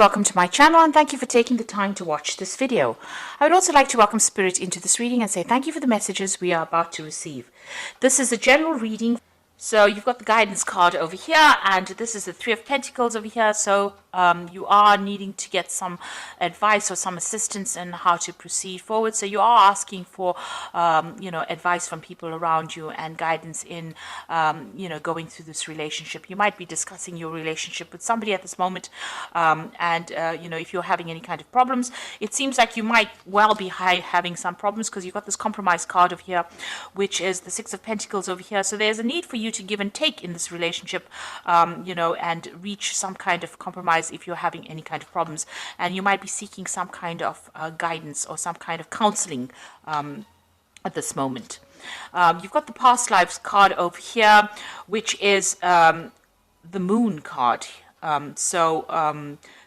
Welcome to my channel and thank you for taking the time to watch this video. I would also like to welcome Spirit into this reading and say thank you for the messages we are about to receive. This is a general reading. So you've got the guidance card over here, and this is the Three of Pentacles over here. So you are needing to get some advice or some assistance in how to proceed forward. So you are asking for, advice from people around you and guidance in, going through this relationship. You might be discussing your relationship with somebody at this moment, if you're having any kind of problems, it seems like you might well be having some problems because you've got this compromise card over here, which is the Six of Pentacles over here. So there's a need for you to give and take in this relationship, and reach some kind of compromise if you're having any kind of problems. And you might be seeking some kind of guidance or some kind of counseling at this moment. You've got the past lives card over here, which is the Moon card.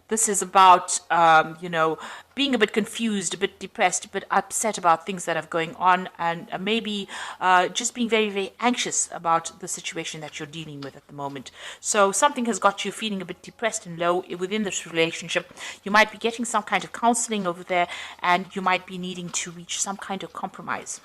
This is about, being a bit confused, a bit depressed, a bit upset about things that are going on, and maybe just being very, very anxious about the situation that you're dealing with at the moment. So something has got you feeling a bit depressed and low within this relationship. You might be getting some kind of counseling over there, and you might be needing to reach some kind of compromise.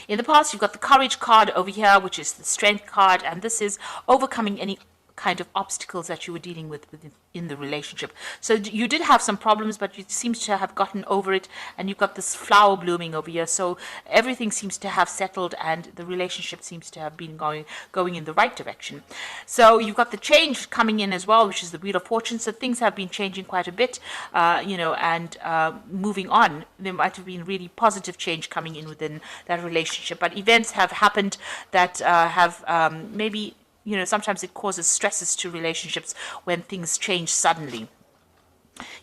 In the past, you've got the Courage card over here, which is the Strength card, and this is overcoming any kind of obstacles that you were dealing with in the relationship. So you did have some problems, but you seem to have gotten over it, and you've got this flower blooming over here. So everything seems to have settled, and the relationship seems to have been going in the right direction. So you've got the change coming in as well, which is the Wheel of Fortune. So things have been changing quite a bit, moving on. There might have been really positive change coming in within that relationship, but events have happened that maybe sometimes it causes stresses to relationships when things change suddenly.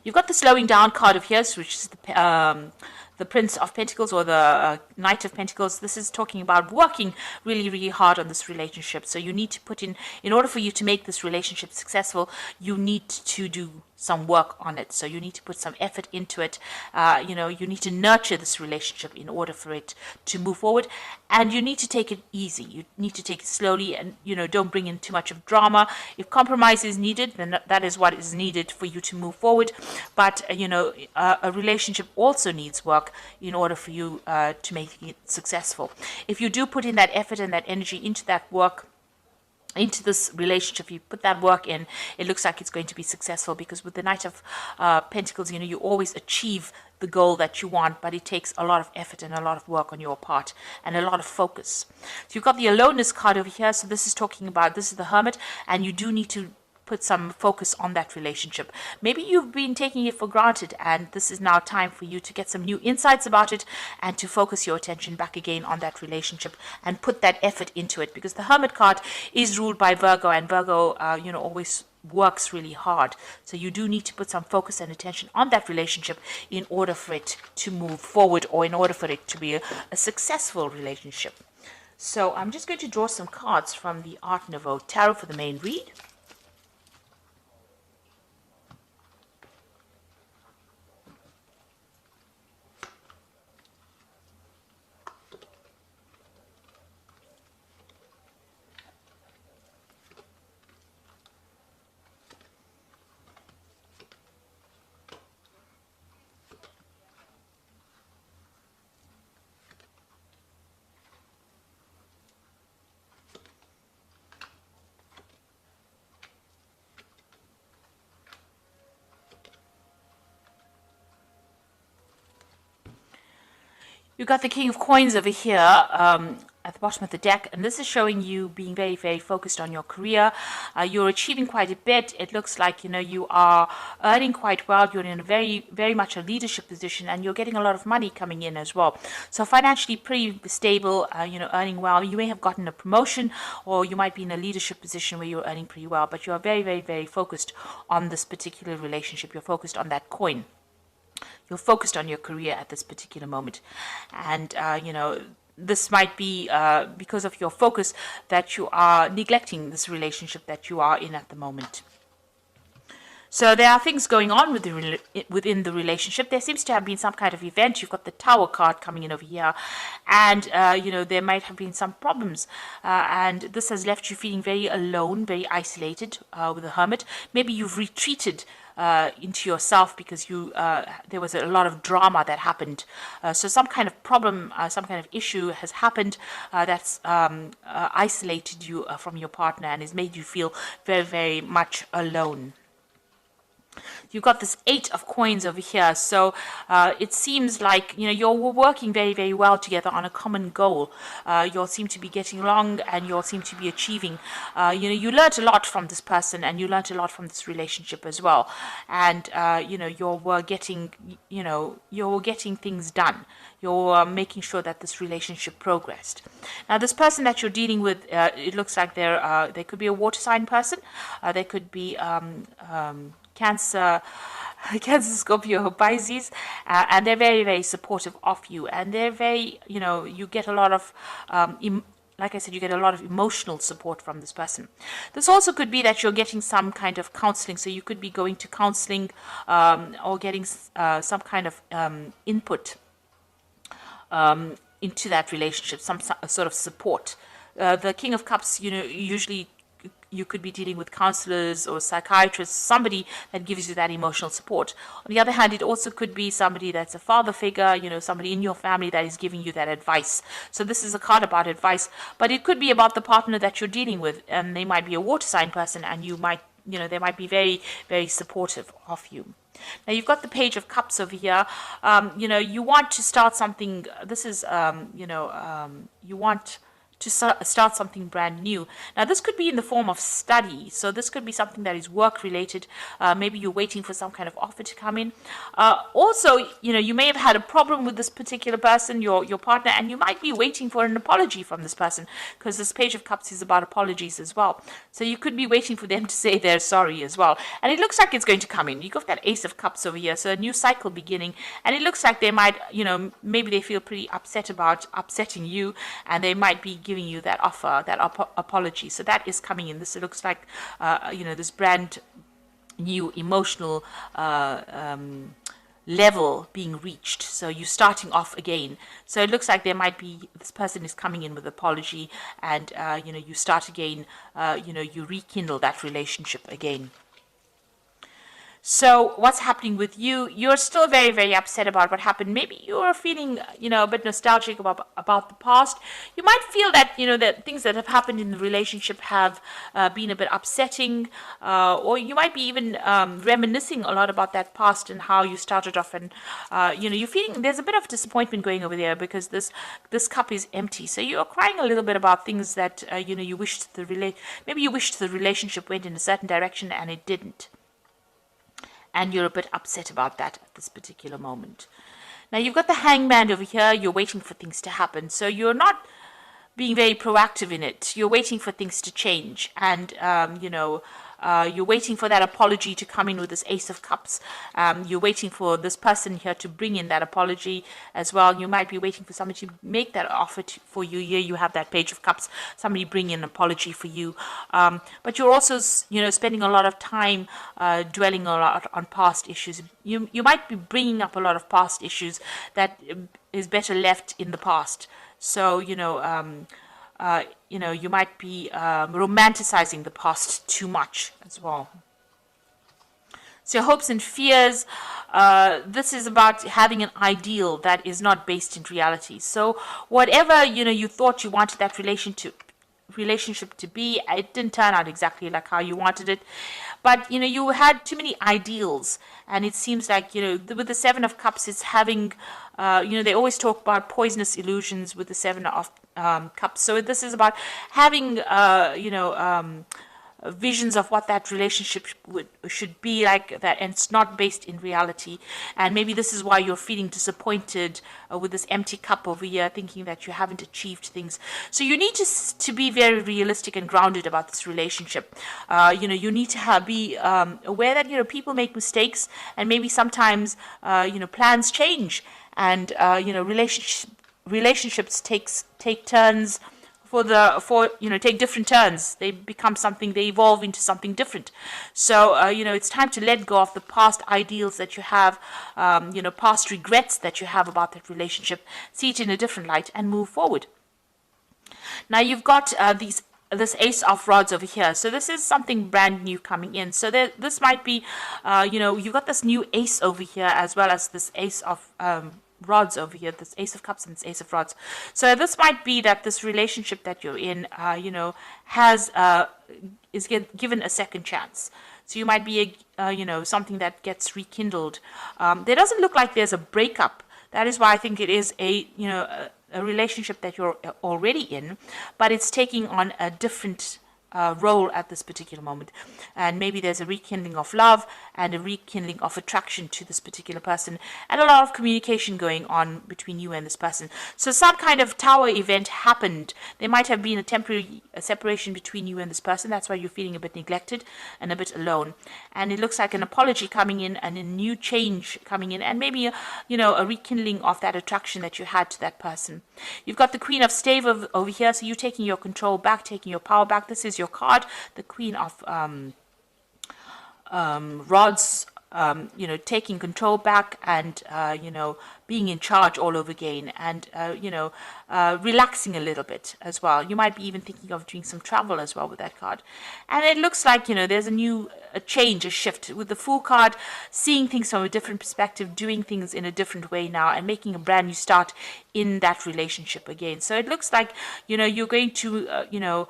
You've got the Slowing Down card of here, which is the Prince of Pentacles, or the Knight of Pentacles. This is talking about working really, really hard on this relationship. So you need to put in order for you to make this relationship successful, you need to do some work on it. So you need to put some effort into it. You need to nurture this relationship in order for it to move forward. And you need to take it easy. You need to take it slowly, and, don't bring in too much of drama. If compromise is needed, then that is what is needed for you to move forward. But, a relationship also needs work in order for you to make it successful. If you do put in that effort and that energy into that work, into this relationship, you put that work in, it looks like it's going to be successful, because with the Knight of Pentacles, you always achieve the goal that you want, but it takes a lot of effort and a lot of work on your part and a lot of focus. So you've got the Aloneness card over here. So this is talking about, this is the Hermit, and you do need to put some focus on that relationship. Maybe you've been taking it for granted, and this is now time for you to get some new insights about it and to focus your attention back again on that relationship and put that effort into it, because the Hermit card is ruled by Virgo, and Virgo always works really hard. So you do need to put some focus and attention on that relationship in order for it to move forward, or in order for it to be a successful relationship. So I'm just going to draw some cards from the Art Nouveau Tarot for the main read. You've got the King of Coins over here at the bottom of the deck, and this is showing you being very, very focused on your career. You're achieving quite a bit. It looks like, you are earning quite well. You're in a very, very much a leadership position, and you're getting a lot of money coming in as well. So financially pretty stable, earning well. You may have gotten a promotion, or you might be in a leadership position where you're earning pretty well, but you're very, very, very focused on this particular relationship. You're focused on that coin. You're focused on your career at this particular moment. And, this might be because of your focus that you are neglecting this relationship that you are in at the moment. So there are things going on within the relationship. There seems to have been some kind of event. You've got the Tower card coming in over here. And, there might have been some problems. And this has left you feeling very alone, very isolated with the Hermit. Maybe you've retreated into yourself because there was a lot of drama that happened. So some kind of problem, some kind of issue has happened that's isolated you from your partner and has made you feel very, very much alone. You've got this 8 of coins over here, so it seems like you're working very, very well together on a common goal. You'll seem to be getting along, and you'll seem to be achieving. You learned a lot from this person, and you learned a lot from this relationship as well. And you're getting things done. You're making sure that this relationship progressed. Now, this person that you're dealing with, it looks like they could be a water sign person. They could be Cancer, Scorpio, Pisces, and they're very, very supportive of you, and they're very, you get a lot of, like I said, you get a lot of emotional support from this person. This also could be that you're getting some kind of counseling, so you could be going to counseling or getting some kind of input into that relationship, some sort of support. The King of Cups, usually you could be dealing with counselors or psychiatrists, somebody that gives you that emotional support. On the other hand, it also could be somebody that's a father figure, somebody in your family that is giving you that advice. So this is a card about advice, but it could be about the partner that you're dealing with, and they might be a water sign person, and you might, they might be very, very supportive of you. Now, you've got the Page of Cups over here. You want to start something. This is, you want to start something brand new. Now, this could be in the form of study. So this could be something that is work-related. Maybe you're waiting for some kind of offer to come in. Also, you may have had a problem with this particular person, your partner, and you might be waiting for an apology from this person, because this Page of Cups is about apologies as well. So you could be waiting for them to say they're sorry as well. And it looks like it's going to come in. You got that Ace of Cups over here, so a new cycle beginning. And it looks like they might, maybe they feel pretty upset about upsetting you, and they might be giving you that offer, that apology. So that is coming in. This looks like, this brand new emotional level being reached. So you're starting off again. So it looks like there might be, this person is coming in with apology, and, you start again, you rekindle that relationship again. So what's happening with you? You're still very, very upset about what happened. Maybe you're feeling, a bit nostalgic about the past. You might feel that, that things that have happened in the relationship have been a bit upsetting, or you might be even reminiscing a lot about that past and how you started off, and, you're feeling there's a bit of disappointment going over there because this cup is empty. So you're crying a little bit about things that, you wished maybe you wished the relationship went in a certain direction and it didn't. And you're a bit upset about that at this particular moment. Now, you've got the Hangman over here. You're waiting for things to happen. So you're not being very proactive in it. You're waiting for things to change. And, you're waiting for that apology to come in with this Ace of Cups. You're waiting for this person here to bring in that apology as well. You might be waiting for somebody to make that offer for you. Here you have that Page of Cups, somebody bring in an apology for you. But you're also, spending a lot of time dwelling a lot on past issues. You might be bringing up a lot of past issues that is better left in the past. So, you might be romanticizing the past too much as well. So hopes and fears, this is about having an ideal that is not based in reality. So whatever, you thought you wanted that relationship to be, it didn't turn out exactly like how you wanted it. But, you had too many ideals. And it seems like, with the Seven of Cups, it's having, they always talk about poisonous illusions with the Seven of Cups. So this is about having, visions of what that relationship should be like, that, and it's not based in reality. And maybe this is why you're feeling disappointed with this empty cup over here, thinking that you haven't achieved things. So you need to be very realistic and grounded about this relationship. You need to be aware that people make mistakes, and maybe sometimes plans change, and relationships take turns. Take different turns. They become something, they evolve into something different. So, it's time to let go of the past ideals that you have, past regrets that you have about that relationship, see it in a different light and move forward. Now, you've got this Ace of Rods over here. So this is something brand new coming in. So this might be, you've got this new Ace over here, as well as this Ace of Rods over here, this Ace of Cups and this Ace of Rods. So this might be that this relationship that you're in, is given a second chance. So you might be, something that gets rekindled. There doesn't look like there's a breakup. That is why I think it is a relationship that you're already in, but it's taking on a different role at this particular moment. And maybe there's a rekindling of love and a rekindling of attraction to this particular person, and a lot of communication going on between you and this person. So some kind of tower event happened. There might have been a temporary separation between you and this person. That's why you're feeling a bit neglected and a bit alone. And it looks like an apology coming in and a new change coming in, and maybe a rekindling of that attraction that you had to that person. You've got the Queen of Stave over here, so you're taking your control back, taking your power back. This is your card, the Queen of Rods, taking control back and, being in charge all over again, and, relaxing a little bit as well. You might be even thinking of doing some travel as well with that card. And it looks like, there's a change, a shift with the Fool card, seeing things from a different perspective, doing things in a different way now, and making a brand new start in that relationship again. So it looks like, you're going to,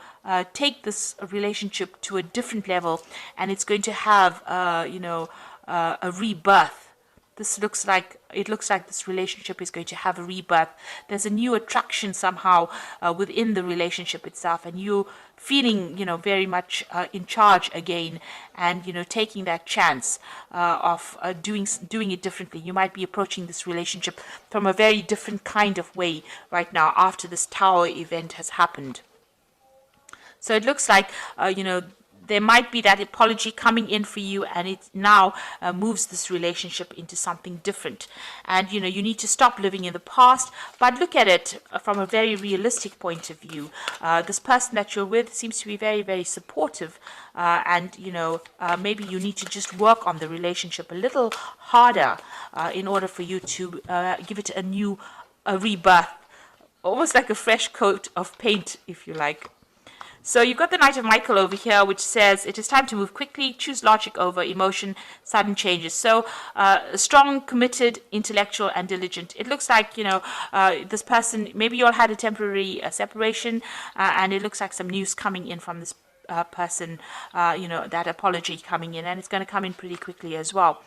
take this relationship to a different level, and it's going to have, a rebirth. It looks like this relationship is going to have a rebirth. There's a new attraction somehow within the relationship itself, and you feeling, very much in charge again, and taking that chance of doing it differently. You might be approaching this relationship from a very different kind of way right now after this Tower event has happened. So it looks like, there might be that apology coming in for you, and it now moves this relationship into something different. And, you need to stop living in the past, but look at it from a very realistic point of view. This person that you're with seems to be very, very supportive, and, maybe you need to just work on the relationship a little harder in order for you to give it a rebirth, almost like a fresh coat of paint, if you like. So you've got the Knight of Michael over here, which says it is time to move quickly, choose logic over emotion, sudden changes. So strong, committed, intellectual, and diligent. It looks like, this person, maybe you all had a temporary separation, and it looks like some news coming in from this person, that apology coming in, and it's going to come in pretty quickly as well.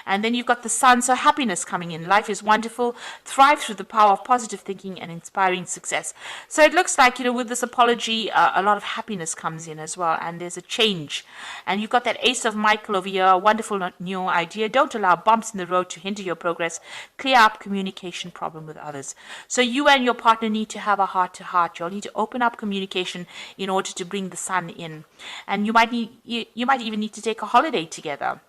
And then you've got the Sun, so happiness coming in. Life is wonderful, thrive through the power of positive thinking and inspiring success. So it looks like, with this apology, a lot of happiness comes in as well, and there's a change. And you've got that Ace of Michael over here, a wonderful new idea. Don't allow bumps in the road to hinder your progress. Clear up communication problem with others. So you and your partner need to have a heart-to-heart. You'll need to open up communication in order to bring the Sun in. And you might even need to take a holiday together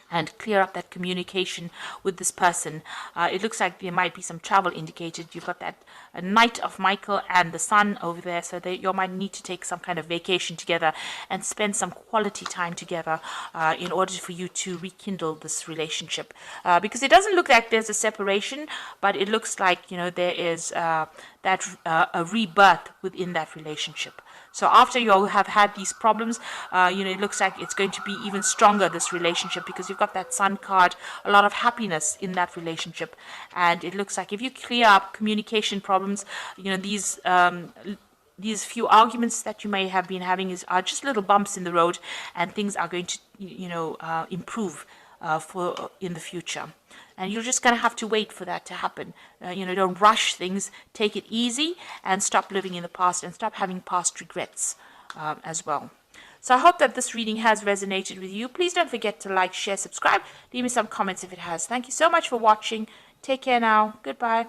and clear up that communication with this person. It looks like there might be some travel indicated. You've got that Knight of Michael and the Sun over there, so you might need to take some kind of vacation together and spend some quality time together in order for you to rekindle this relationship. Because it doesn't look like there's a separation, but it looks like, there is a rebirth within that relationship. So after you all have had these problems, it looks like it's going to be even stronger, this relationship, because you've got that Sun card, a lot of happiness in that relationship. And it looks like if you clear up communication problems, these few arguments that you may have been having are just little bumps in the road, and things are going to, improve in the future. And you're just going to have to wait for that to happen. Don't rush things. Take it easy and stop living in the past, and stop having past regrets as well. So I hope that this reading has resonated with you. Please don't forget to like, share, subscribe. Leave me some comments if it has. Thank you so much for watching. Take care now. Goodbye.